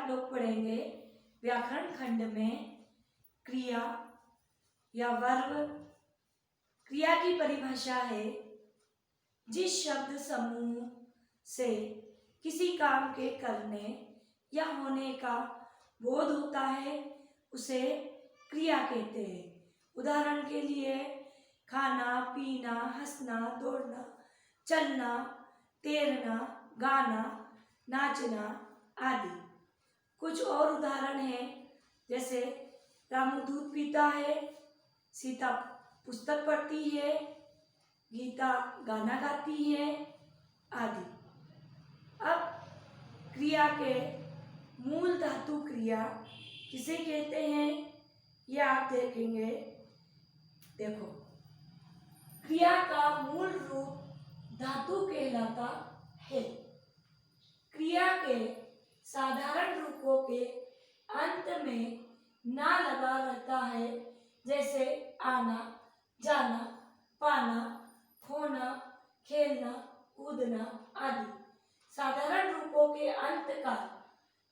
आप लोग पढ़ेंगे व्याकरण खंड में क्रिया या वर्ब। क्रिया की परिभाषा है जिस शब्द समूह से किसी काम के करने या होने का बोध होता है उसे क्रिया कहते हैं। उदाहरण के लिए खाना, पीना, हंसना, दौड़ना, चलना, तैरना, गाना, नाचना आदि। कुछ और उदाहरण हैं, जैसे रामू दूध पीता है, सीता पुस्तक पढ़ती है, गीता गाना गाती है आदि। अब क्रिया के मूल धातु क्रिया किसे कहते हैं यह आप देखेंगे। देखो, क्रिया का मूल रूप धातु कहलाता है। क्रिया के साधारण रूपों के अंत में ना लगा रहता है, जैसे आना, जाना, पाना, खोना, खेलना, कूदना आदि। साधारण रूपों के अंत का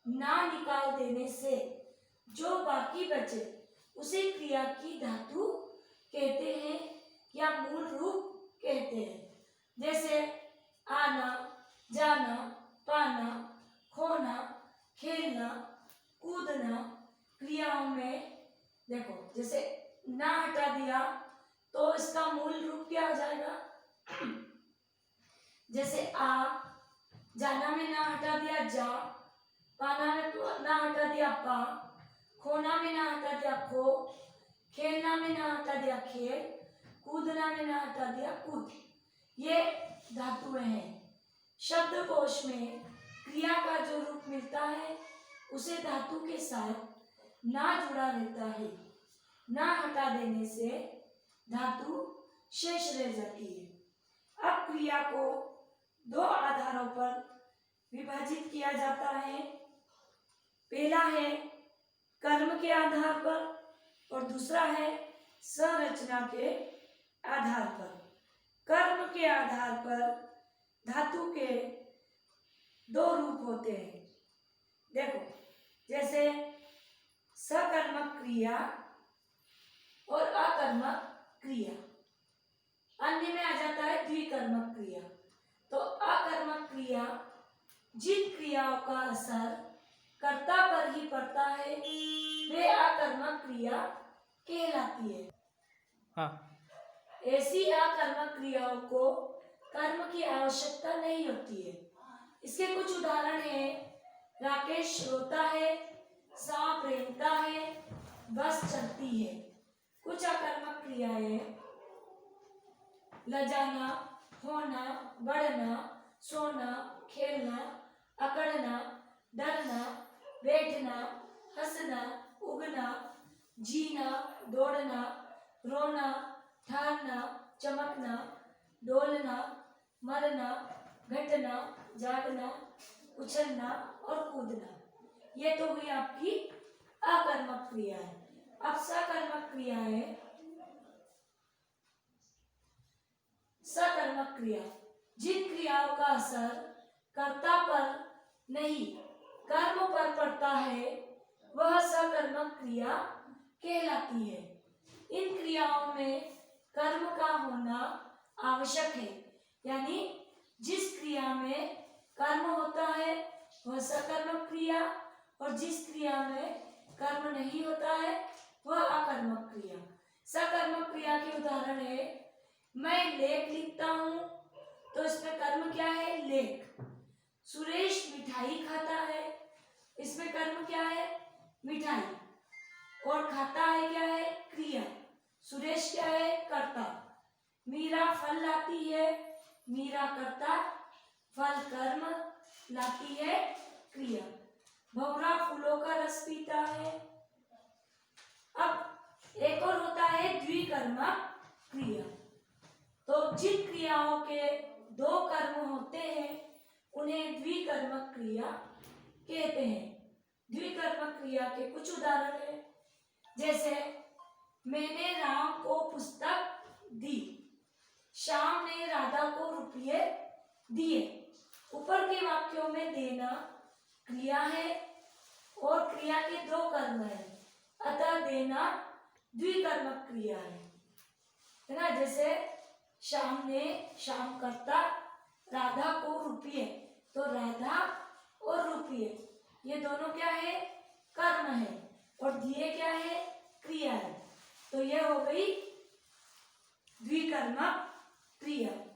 ना निकाल देने से जो बाकी बचे उसे क्रिया की धातु कहते हैं या मूल रूप कहते हैं। जैसे आना, जाना, पाना, खोना, खेलना, कूदना क्रियाओं में देखो, जैसे ना हटा दिया तो इसका मूल रूप क्या हो जाएगा? जैसे आ, जाना में ना हटा दिया जा, पाना में तो ना हटा दिया पा, खोना में ना हटा दिया खो, खेलना में ना हटा दिया खेल, कूदना में ना हटा दिया कूद। ये धातुएं हैं। शब्दकोश में क्रिया का जो रूप मिलता है उसे धातु के साथ ना जुड़ा रहता है। ना हटा देने से धातु शेष रह जाती है। अब क्रिया को दो आधारों पर विभाजित किया जाता है। पहला है कर्म के आधार पर और दूसरा है संरचना के आधार पर। कर्म के आधार पर धातु के दो रूप होते हैं। देखो, जैसे सकर्मक क्रिया और अकर्मक क्रिया। अन्य में आ जाता है द्विकर्मक क्रिया। तो अकर्मक क्रिया जिन क्रियाओं का असर कर्ता पर ही पड़ता है वे अकर्मक क्रिया कहलाती है। हाँ। ऐसी अकर्मक क्रियाओं को कर्म की आवश्यकता नहीं होती है। इसके कुछ उदाहरण हैं। राकेश रोता है, सांप रेंगता है, बस चलती है। कुछ अकर्मक क्रियाएं लजाना, होना, बढ़ना, सोना, खेलना, अकड़ना, डरना, बैठना, हंसना, उगना, जीना, दौड़ना, रोना, ठहरना, चमकना, डोलना, मरना, घटना, जागना, उछलना और कूदना। ये तो हुई आपकी अकर्मक क्रिया है। अब सकर्मक क्रिया है। सकर्मक क्रिया जिन क्रियाओं का असर कर्ता पर नहीं कर्म पर पड़ता है वह सकर्मक क्रिया कहलाती है। इन क्रियाओं में कर्म का होना आवश्यक है, यानी जिस क्रिया में कर्म होता है वह सकर्मक क्रिया और जिस क्रिया में कर्म नहीं होता है वह अकर्मक क्रिया। सकर्मक क्रिया के उदाहरण है, मैं लेख लिखता हूँ तो इसमें कर्म क्या है? लेख। सुरेश मिठाई खाता है, इसमें कर्म क्या है? मिठाई। और खाता है क्या है? क्रिया। सुरेश क्या है? कर्ता। मीरा फल लाती है, मीरा कर्ता, फल कर्म, लाती है क्रिया। भंवरा फूलों का रस पीता है। अब एक और होता है द्विकर्मक क्रिया। तो जिन क्रियाओं के दो कर्म होते हैं उन्हें द्विकर्मक क्रिया कहते हैं। द्विकर्मक क्रिया के कुछ उदाहरण हैं, जैसे मैंने राम को पुस्तक दी, श्याम ने राधा को रुपये दिए। ऊपर के वाक्यों में देना क्रिया है और क्रिया के दो कर्म है, अतः देना द्विकर्मक क्रिया है ना। जैसे श्याम ने, श्याम करता राधा को रुपये, तो राधा और रुपये ये दोनों क्या है, कर्म है, और दिए क्या है, क्रिया है। तो ये हो गई द्विकर्मक क्रिया।